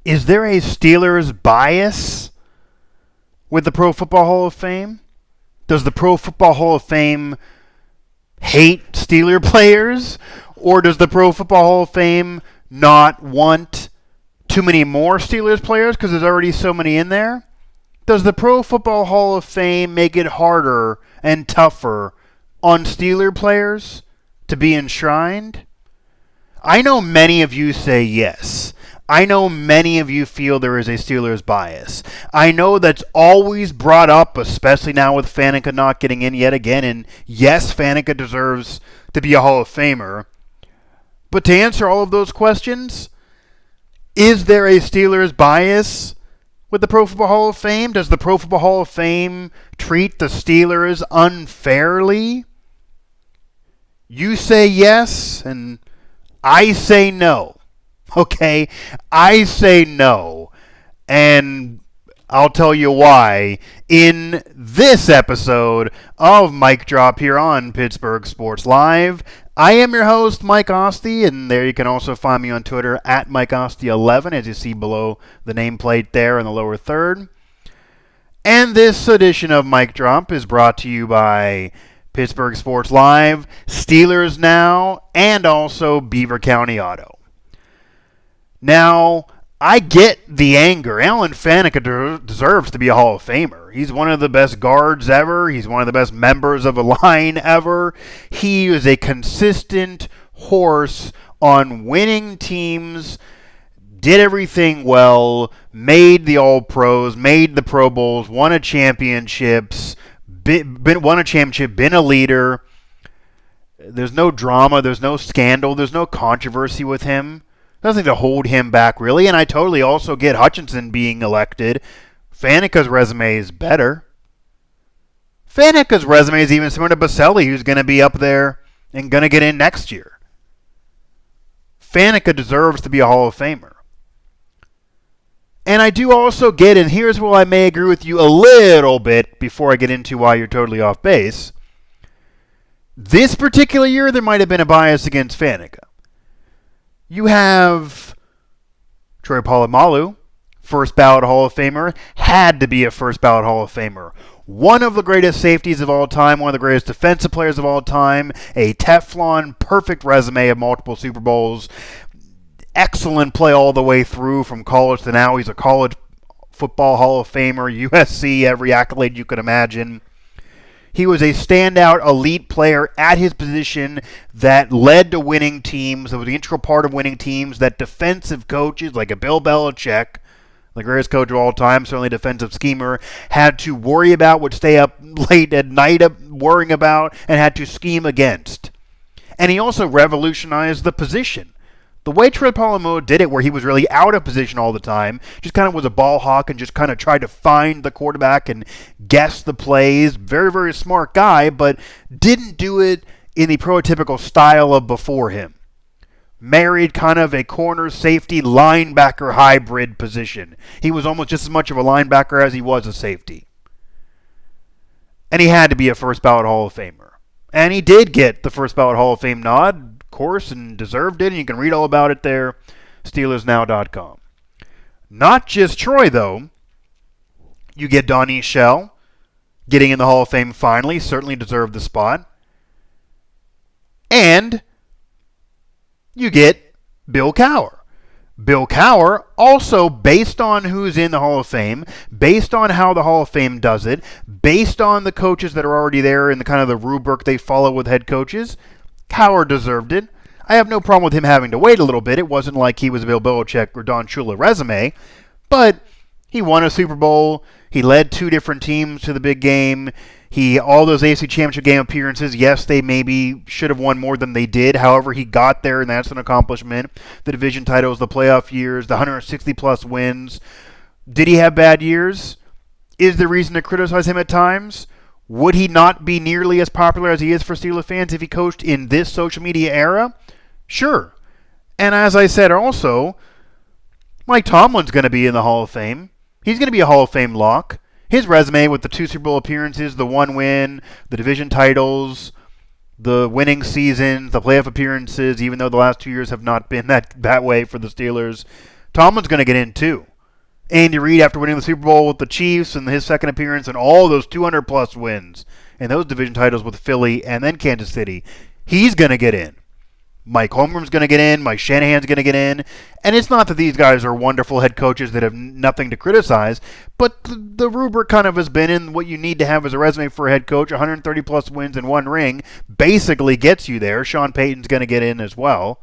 Is there a Steelers bias with the Pro Football Hall of Fame? Does the Pro Football Hall of Fame hate Steeler players? Or does the Pro Football Hall of Fame not want too many more Steelers players because there's already so many in there? Does the Pro Football Hall of Fame make it harder and tougher on Steeler players to be enshrined? I know many of you say yes. I know many of you feel there is a Steelers bias. I know that's always brought up, especially now with Faneca not getting in yet again. And yes, Faneca deserves to be a Hall of Famer. But to answer all of those questions, is there a Steelers bias with the Pro Football Hall of Fame? Does the Pro Football Hall of Fame treat the Steelers unfairly? You say yes, and I say no. Okay? I say no. And I'll tell you why in this episode of Mic Drop here on Pittsburgh Sports Live. I am your host, Mike Asti, and there you can also find me on Twitter at MikeAsti11, as you see below the nameplate there in the lower third. And this edition of Mic Drop is brought to you by Pittsburgh Sports Live, Steelers Now, and also Beaver County Auto. Now, I get the anger. Alan Faneca deserves to be a Hall of Famer. He's one of the best guards ever. He's one of the best members of a line ever. He is a consistent horse on winning teams, did everything well, made the All-Pros, made the Pro Bowls, won a championships, been a leader. There's no drama. There's no scandal. There's no controversy with him. Nothing to hold him back, really. And I totally also get Hutchinson being elected. Faneca's resume is better. Faneca's resume is even similar to Baselli, who's going to be up there and going to get in next year. Faneca deserves to be a Hall of Famer. And I do also get, and here's where I may agree with you a little bit before I get into why you're totally off base. This particular year, there might have been a bias against Faneca. You have Troy Polamalu, first ballot Hall of Famer, had to be a first ballot Hall of Famer. One of the greatest safeties of all time, one of the greatest defensive players of all time, a Teflon, perfect resume of multiple Super Bowls, excellent play all the way through from college to now. He's a college football Hall of Famer, USC, every accolade you could imagine. He was a standout elite player at his position that led to winning teams, that was the integral part of winning teams, that defensive coaches like a Bill Belichick, the greatest coach of all time, certainly defensive schemer, had to worry about, would stay up late at night worrying about, and had to scheme against. And he also revolutionized the position. The way Troy Polamalu did it, where he was really out of position all the time, just kind of was a ball hawk and just kind of tried to find the quarterback and guess the plays. Very, very smart guy, but didn't do it in the prototypical style of before him. Married kind of a corner safety linebacker hybrid position. He was almost just as much of a linebacker as he was a safety. And he had to be a first ballot Hall of Famer. And he did get the first ballot Hall of Fame nod, course, and deserved it, and you can read all about it there, SteelersNow.com. Not just Troy, though. You get Donnie Shell getting in the Hall of Fame finally, certainly deserved the spot. And you get Bill Cowher. Bill Cowher, also based on who's in the Hall of Fame, based on how the Hall of Fame does it, based on the coaches that are already there and the kind of the rubric they follow with head coaches, Cowher deserved it. I have no problem with him having to wait a little bit. It wasn't like he was a Bill Belichick or Don Shula resume, but he won a Super Bowl. He led two different teams to the big game. All those AFC Championship game appearances, yes, they maybe should have won more than they did. However, he got there, and that's an accomplishment. The division titles, the playoff years, the 160-plus wins. Did he have bad years? Is there reason to criticize him at times? Would he not be nearly as popular as he is for Steelers fans if he coached in this social media era? Sure. And as I said also, Mike Tomlin's going to be in the Hall of Fame. He's going to be a Hall of Fame lock. His resume with the 2 Super Bowl appearances, the 1 win, the division titles, the winning seasons, the playoff appearances, even though the last 2 years have not been that way for the Steelers, Tomlin's going to get in too. Andy Reid, after winning the Super Bowl with the Chiefs and his second appearance and all those 200-plus wins and those division titles with Philly and then Kansas City, he's going to get in. Mike Holmgren's going to get in. Mike Shanahan's going to get in. And it's not that these guys are wonderful head coaches that have nothing to criticize, but the rubric kind of has been in what you need to have as a resume for a head coach. 130-plus wins and 1 ring basically gets you there. Sean Payton's going to get in as well.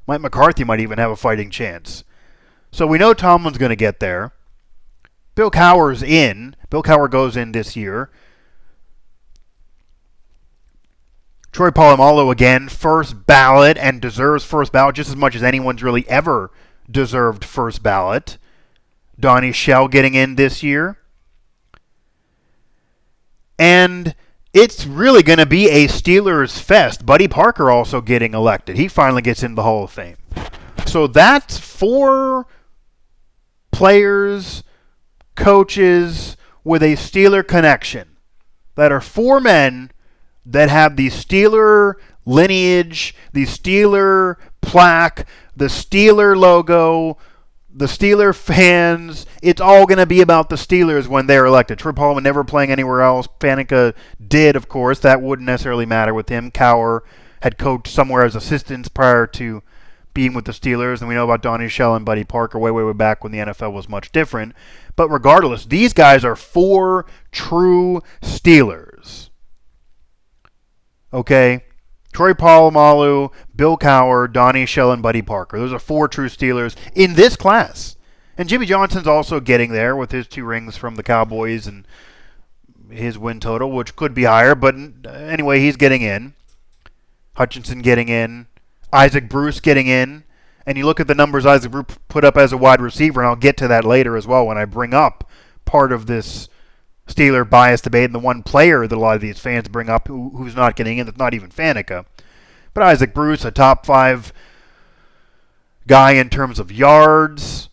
Mike McCarthy might even have a fighting chance. So we know Tomlin's going to get there. Bill Cowher's in. Bill Cowher goes in this year. Troy Polamalu, again, first ballot and deserves first ballot just as much as anyone's really ever deserved first ballot. Donnie Shell getting in this year. And it's really going to be a Steelers fest. Buddy Parker also getting elected. He finally gets into the Hall of Fame. So that's 4 players, coaches with a Steeler connection. That are 4 men that have the Steeler lineage, the Steeler plaque, the Steeler logo, the Steeler fans. It's all going to be about the Steelers when they're elected. Troy Polamalu never playing anywhere else. Faneca did, of course. That wouldn't necessarily matter with him. Cowher had coached somewhere as assistants prior to being with the Steelers. And we know about Donnie Shell and Buddy Parker way, way, way back when the NFL was much different. But regardless, these guys are 4 true Steelers. Okay, Troy Polamalu, Bill Cowher, Donnie Shell, and Buddy Parker. Those are 4 true Steelers in this class. And Jimmy Johnson's also getting there with his 2 rings from the Cowboys and his win total, which could be higher. But anyway, he's getting in. Hutchinson getting in. Isaac Bruce getting in. And you look at the numbers Isaac Bruce put up as a wide receiver, and I'll get to that later as well when I bring up part of this Steeler bias debate and the one player that a lot of these fans bring up who's not getting in, that's not even Faneca. But Isaac Bruce, a top 5 guy in terms of yards,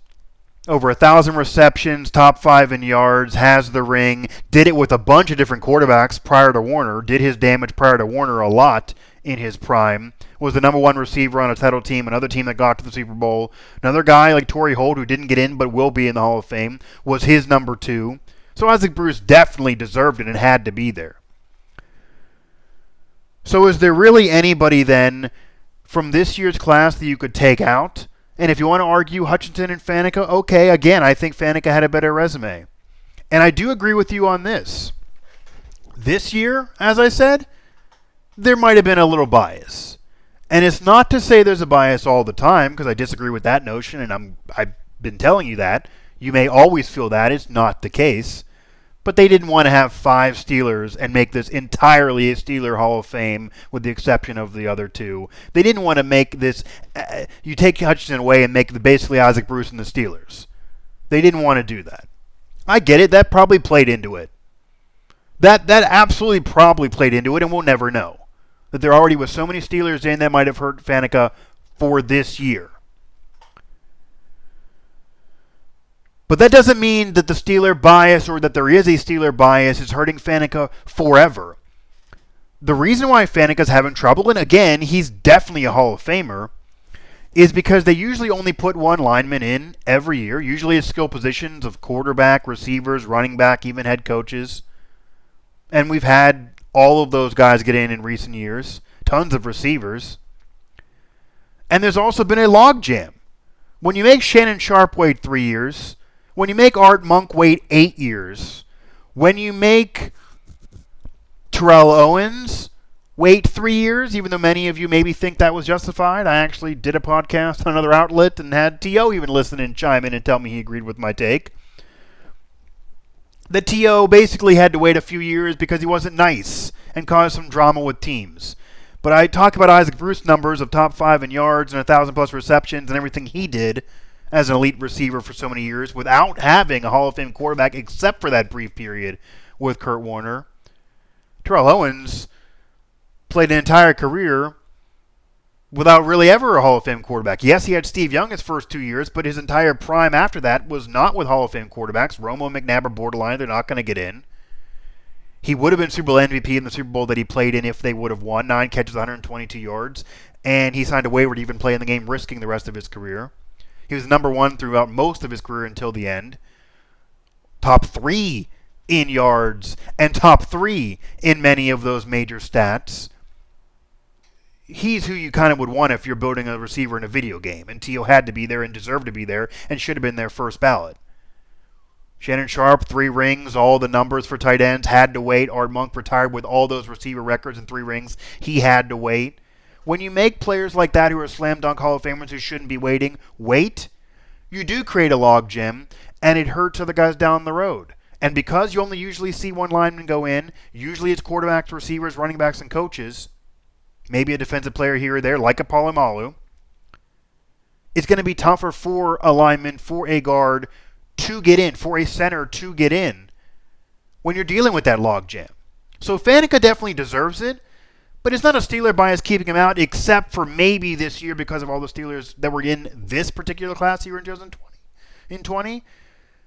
over 1,000 receptions, top 5 in yards, has the ring, did it with a bunch of different quarterbacks prior to Warner, did his damage prior to Warner a lot in his prime, was the number 1 receiver on a title team, another team that got to the Super Bowl. Another guy like Torrey Holt, who didn't get in but will be in the Hall of Fame, was his number 2. So Isaac Bruce definitely deserved it and had to be there. So is there really anybody then from this year's class that you could take out? And if you want to argue Hutchinson and Faneca, okay, again, I think Faneca had a better resume. And I do agree with you on this. This year, as I said, there might have been a little bias. And it's not to say there's a bias all the time, because I disagree with that notion, and I've been telling you that. You may always feel that. It's not the case. But they didn't want to have 5 Steelers and make this entirely a Steeler Hall of Fame with the exception of the other 2. They didn't want to make this, you take Hutchinson away and make basically Isaac Bruce and the Steelers. They didn't want to do that. I get it. That probably played into it. That absolutely probably played into it, and we'll never know. That there already was so many Steelers in that might have hurt Faneca for this year. But that doesn't mean that the Steeler bias or that there is a Steeler bias is hurting Faneca forever. The reason why Faneca's having trouble, and again, he's definitely a Hall of Famer, is because they usually only put 1 lineman in every year, usually at skill positions of quarterback, receivers, running back, even head coaches. And we've had all of those guys get in recent years, tons of receivers. And there's also been a logjam. When you make Shannon Sharp wait 3 years, when you make Art Monk wait 8 years, when you make Terrell Owens wait 3 years, even though many of you maybe think that was justified. I actually did a podcast on another outlet and had T.O. even listen and chime in and tell me he agreed with my take. The T.O. basically had to wait a few years because he wasn't nice and caused some drama with teams. But I talk about Isaac Bruce numbers of top 5 in yards and 1,000-plus receptions and everything he did as an elite receiver for so many years without having a Hall of Fame quarterback except for that brief period with Kurt Warner. Terrell Owens played an entire career without really ever a Hall of Fame quarterback. Yes, he had Steve Young his first 2 years, but his entire prime after that was not with Hall of Fame quarterbacks. Romo and McNabb are borderline. They're not going to get in. He would have been Super Bowl MVP in the Super Bowl that he played in if they would have won. 9 catches, 122 yards. And he signed a waiver to even play in the game, risking the rest of his career. He was number one throughout most of his career until the end. Top 3 in yards and top 3 in many of those major stats. He's who you kind of would want if you're building a receiver in a video game. And T.O. had to be there and deserved to be there and should have been their first ballot. Shannon Sharp, 3 rings, all the numbers for tight ends, had to wait. Art Monk retired with all those receiver records and 3 rings. He had to wait. When you make players like that who are slam dunk Hall of Famers who shouldn't be waiting, wait, you do create a log jam, and it hurts other guys down the road. And because you only usually see one lineman go in, usually it's quarterbacks, receivers, running backs, and coaches, maybe a defensive player here or there, like a Polamalu, it's going to be tougher for a lineman, for a guard to get in, for a center to get in when you're dealing with that log jam. So Faneca definitely deserves it, but it's not a Steeler bias keeping him out, except for maybe this year because of all the Steelers that were in this particular class here in 2020.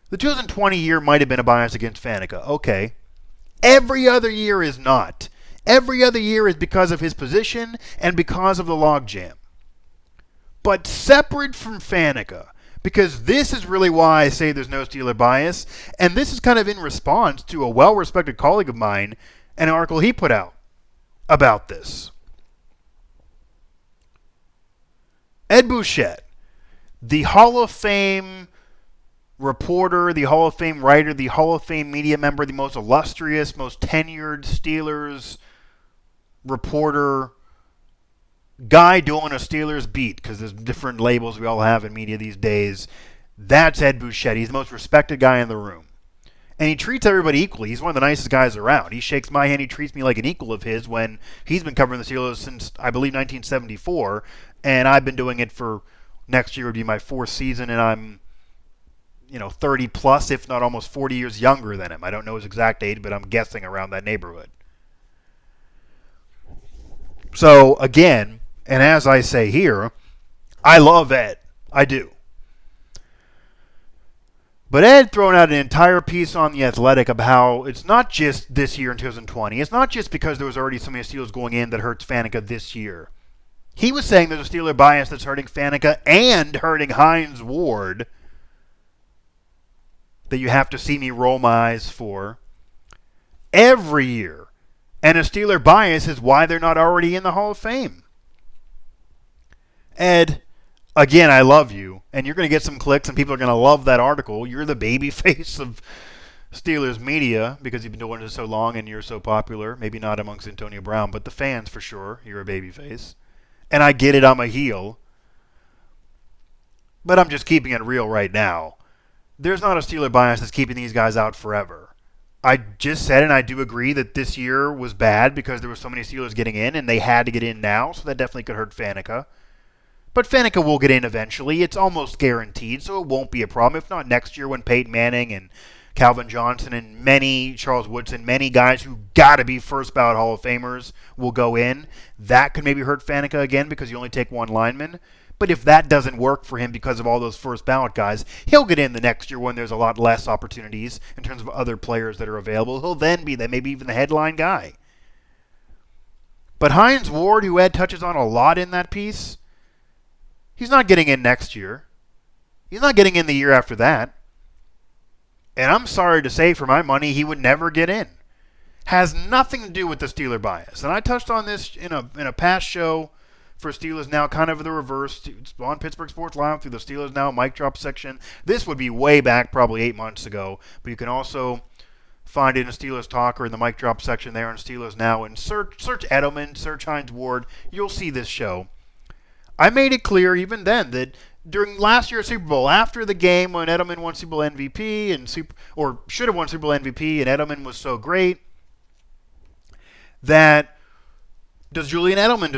The 2020 year might have been a bias against Faneca. Okay. Every other year is not. Every other year is because of his position and because of the logjam. But separate from Faneca, because this is really why I say there's no Steeler bias, and this is kind of in response to a well-respected colleague of mine, an article he put out about this. Ed Bouchette, the Hall of Fame reporter, the Hall of Fame writer, the Hall of Fame media member, the most illustrious, most tenured Steelers reporter, guy doing a Steelers beat, because there's different labels we all have in media these days. That's Ed Bouchette. He's the most respected guy in the room. And he treats everybody equally. He's one of the nicest guys around. He shakes my hand. He treats me like an equal of his when he's been covering the Steelers since, I believe, 1974. And I've been doing it for, next year would be my 4th season, and I'm 30 plus, if not almost 40 years younger than him. I don't know his exact age, but I'm guessing around that neighborhood. So, again, and as I say here, I love Ed. I do. But Ed throwing out an entire piece on The Athletic about how it's not just this year in 2020. It's not just because there was already so many Steelers going in that hurts Faneca this year. He was saying there's a Steeler bias that's hurting Faneca and hurting Hines Ward that you have to see me roll my eyes for every year. And a Steeler bias is why they're not already in the Hall of Fame. Ed, again, I love you, and you're going to get some clicks, and people are going to love that article. You're the baby face of Steelers media because you've been doing it so long and you're so popular. Maybe not amongst Antonio Brown, but the fans for sure. You're a baby face. And I get it, I'm a heel. But I'm just keeping it real right now. There's not a Steeler bias that's keeping these guys out forever. I just said, and I do agree, that this year was bad because there were so many Steelers getting in, and they had to get in now, so that definitely could hurt Faneca. But Faneca will get in eventually. It's almost guaranteed, so it won't be a problem. If not next year when Peyton Manning and Calvin Johnson and Charles Woodson, many guys who got to be first ballot Hall of Famers will go in. That could maybe hurt Faneca again because you only take one lineman. But if that doesn't work for him because of all those first ballot guys, he'll get in the next year when there's a lot less opportunities in terms of other players that are available. He'll then be maybe even the headline guy. But Hines Ward, who Ed touches on a lot in that piece, he's not getting in next year. He's not getting in the year after that. And I'm sorry to say, for my money, he would never get in. Has nothing to do with the Steeler bias. And I touched on this in a past show for Steelers Now, kind of the reverse. It's on Pittsburgh Sports Live through the Steelers Now mic drop section. This would be way back, probably 8 months ago. But you can also find it in Steelers Talk or in the mic drop section there on Steelers Now. And search Edelman, search Hines Ward. You'll see this show. I made it clear even then that during last year's Super Bowl, after the game when Edelman won Super Bowl MVP or should have won Super Bowl MVP, and Edelman was so great, that does Julian Edelman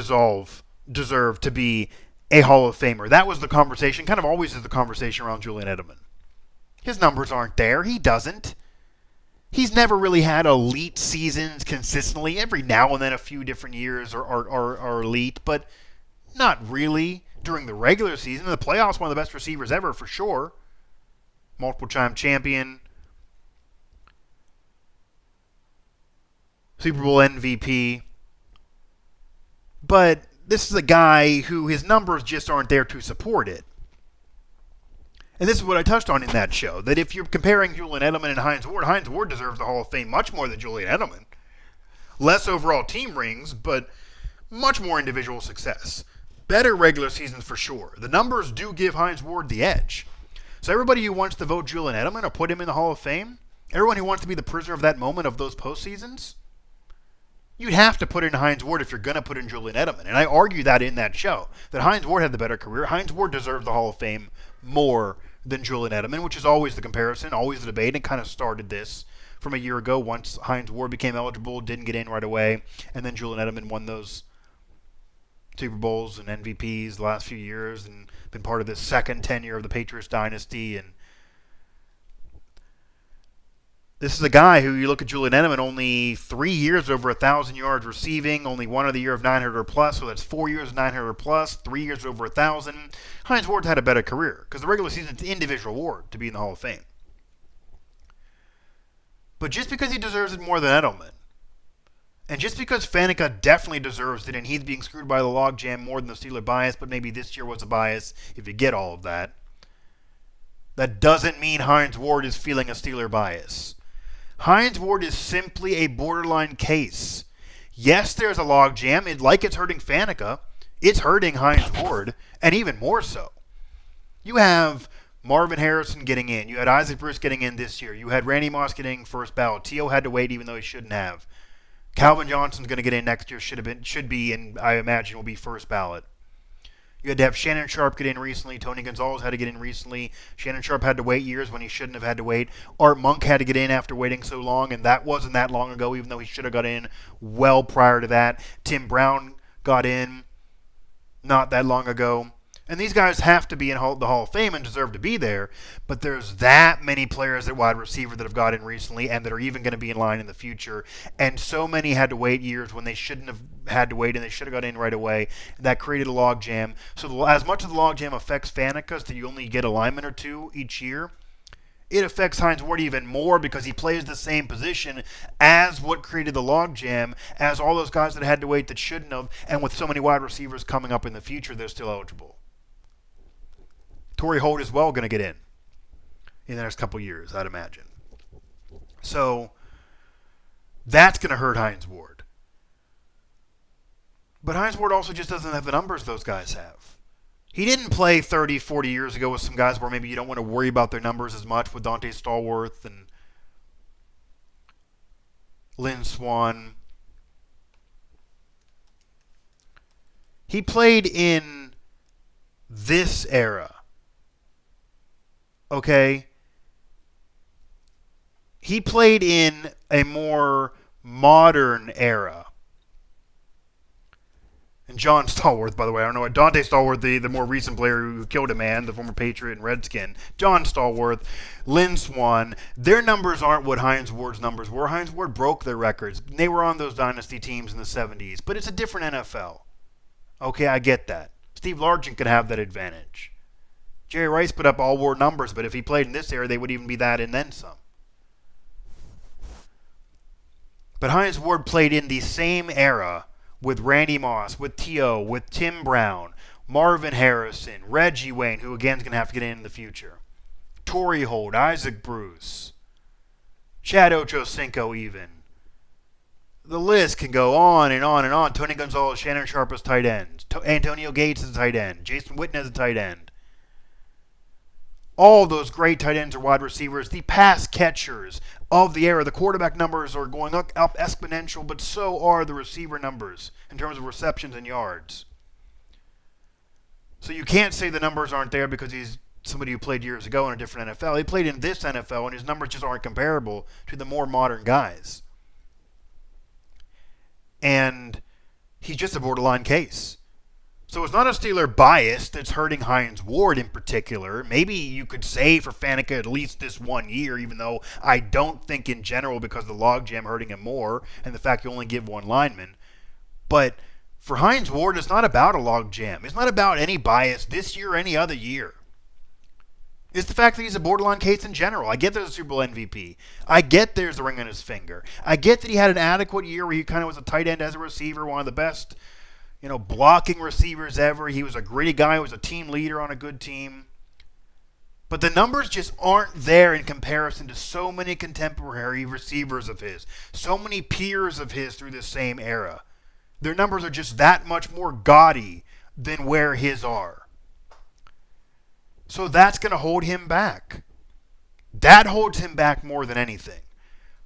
deserve to be a Hall of Famer? That was the conversation, kind of always is the conversation around Julian Edelman. His numbers aren't there. He doesn't. He's never really had elite seasons consistently. Every now and then a few different years are elite, but not really. During the regular season, in the playoffs, one of the best receivers ever for sure. Multiple-time champion. Super Bowl MVP. But this is a guy who his numbers just aren't there to support it. And this is what I touched on in that show, that if you're comparing Julian Edelman and Hines Ward deserves the Hall of Fame much more than Julian Edelman. Less overall team rings, but much more individual success. Better regular seasons for sure. The numbers do give Hines Ward the edge. So everybody who wants to vote Julian Edelman or put him in the Hall of Fame, everyone who wants to be the prisoner of that moment of those postseasons, you'd have to put in Hines Ward if you're going to put in Julian Edelman. And I argue that in that show, that Hines Ward had the better career. Hines Ward deserves the Hall of Fame more than Julian Edelman, which is always the comparison, always the debate, and kind of started this from a year ago once Hines Ward became eligible, didn't get in right away, and then Julian Edelman won those Super Bowls and MVPs the last few years and been part of this second tenure of the Patriots dynasty. And this is a guy who, you look at Julian Edelman, only 3 years over 1,000 yards receiving, only one other year of 900 or plus, so that's 4 years of 900 or plus, 3 years over 1,000. Hines Ward's had a better career because the regular season, it's an individual award to be in the Hall of Fame. But just because he deserves it more than Edelman, and just because Faneca definitely deserves it and he's being screwed by the logjam more than the Steeler bias, but maybe this year was a bias if you get all of that, that doesn't mean Hines Ward is feeling a Steeler bias. Hines Ward is simply a borderline case. Yes, there's a logjam. Like it's hurting Faneca, it's hurting Hines Ward, and even more so. You have Marvin Harrison getting in. You had Isaac Bruce getting in this year. You had Randy Moss getting first ballot. T.O. had to wait even though he shouldn't have. Calvin Johnson's going to get in next year. Should be, and I imagine will be first ballot. You had to have Shannon Sharp get in recently. Tony Gonzalez had to get in recently. Shannon Sharp had to wait years when he shouldn't have had to wait. Art Monk had to get in after waiting so long, and that wasn't that long ago, even though he should have got in well prior to that. Tim Brown got in not that long ago. And these guys have to be in the Hall of Fame and deserve to be there, but there's that many players at wide receiver that have got in recently and that are even going to be in line in the future. And so many had to wait years when they shouldn't have had to wait and they should have got in right away. That created a logjam. So as much as the logjam affects Faneca, that you only get a lineman or two each year, it affects Hines Ward even more because he plays the same position as what created the logjam, as all those guys that had to wait that shouldn't have, and with so many wide receivers coming up in the future, they're still eligible. Torrey Holt is well going to get in the next couple years, I'd imagine. So that's going to hurt Hines Ward. But Hines Ward also just doesn't have the numbers those guys have. He didn't play 30, 40 years ago with some guys where maybe you don't want to worry about their numbers as much, with Dante Stallworth and Lynn Swann. He played in this era. Okay? He played in a more modern era. And John Stallworth, by the way, I don't know what Dante Stallworth, the more recent player who killed a man, the former Patriot and Redskin. John Stallworth, Lynn Swann, their numbers aren't what Hines Ward's numbers were. Hines Ward broke their records. They were on those dynasty teams in the 70s, but it's a different NFL. Okay, I get that. Steve Largent could have that advantage. Jerry Rice put up all-war numbers, but if he played in this era, they would even be that and then some. But Hines Ward played in the same era with Randy Moss, with T.O., with Tim Brown, Marvin Harrison, Reggie Wayne, who again is going to have to get in the future, Torrey Holt, Isaac Bruce, Chad Ochocinco even. The list can go on and on and on. Tony Gonzalez, Shannon Sharp as tight ends. Antonio Gates as a tight end. Jason Witten as a tight end. All those great tight ends are wide receivers. The pass catchers of the era. The quarterback numbers are going up exponential, but so are the receiver numbers in terms of receptions and yards. So you can't say the numbers aren't there because he's somebody who played years ago in a different NFL. He played in this NFL, and his numbers just aren't comparable to the more modern guys. And he's just a borderline case. So it's not a Steeler bias that's hurting Hines Ward in particular. Maybe you could say for Faneca at least this 1 year, even though I don't think in general because of the logjam hurting him more and the fact you only give one lineman. But for Hines Ward, it's not about a logjam. It's not about any bias this year or any other year. It's the fact that he's a borderline case in general. I get there's a Super Bowl MVP. I get there's the ring on his finger. I get that he had an adequate year where he kind of was a tight end as a receiver, one of the best blocking receivers ever. He was a gritty guy. He was a team leader on a good team. But the numbers just aren't there in comparison to so many contemporary receivers of his, so many peers of his through the same era. Their numbers are just that much more gaudy than where his are. So that's going to hold him back. That holds him back more than anything.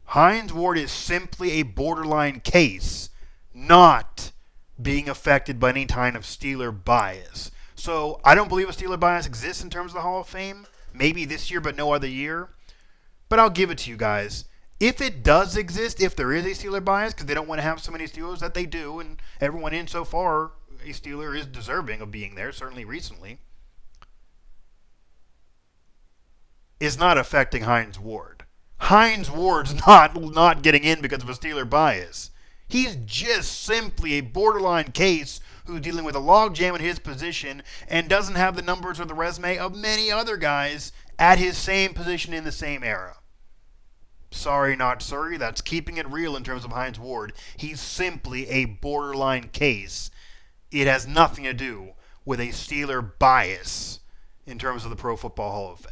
Hines Ward is simply a borderline case, not being affected by any kind of Steeler bias. So I don't believe a Steeler bias exists in terms of the Hall of Fame. Maybe this year, but no other year. But I'll give it to you guys. If it does exist, if there is a Steeler bias, because they don't want to have so many Steelers that they do, and everyone in so far, a Steeler is deserving of being there, certainly recently, is not affecting Hines Ward. Hines Ward's not getting in because of a Steeler bias. He's just simply a borderline case who's dealing with a logjam in his position and doesn't have the numbers or the resume of many other guys at his same position in the same era. Sorry, not sorry. That's keeping it real in terms of Hines Ward. He's simply a borderline case. It has nothing to do with a Steeler bias in terms of the Pro Football Hall of Fame.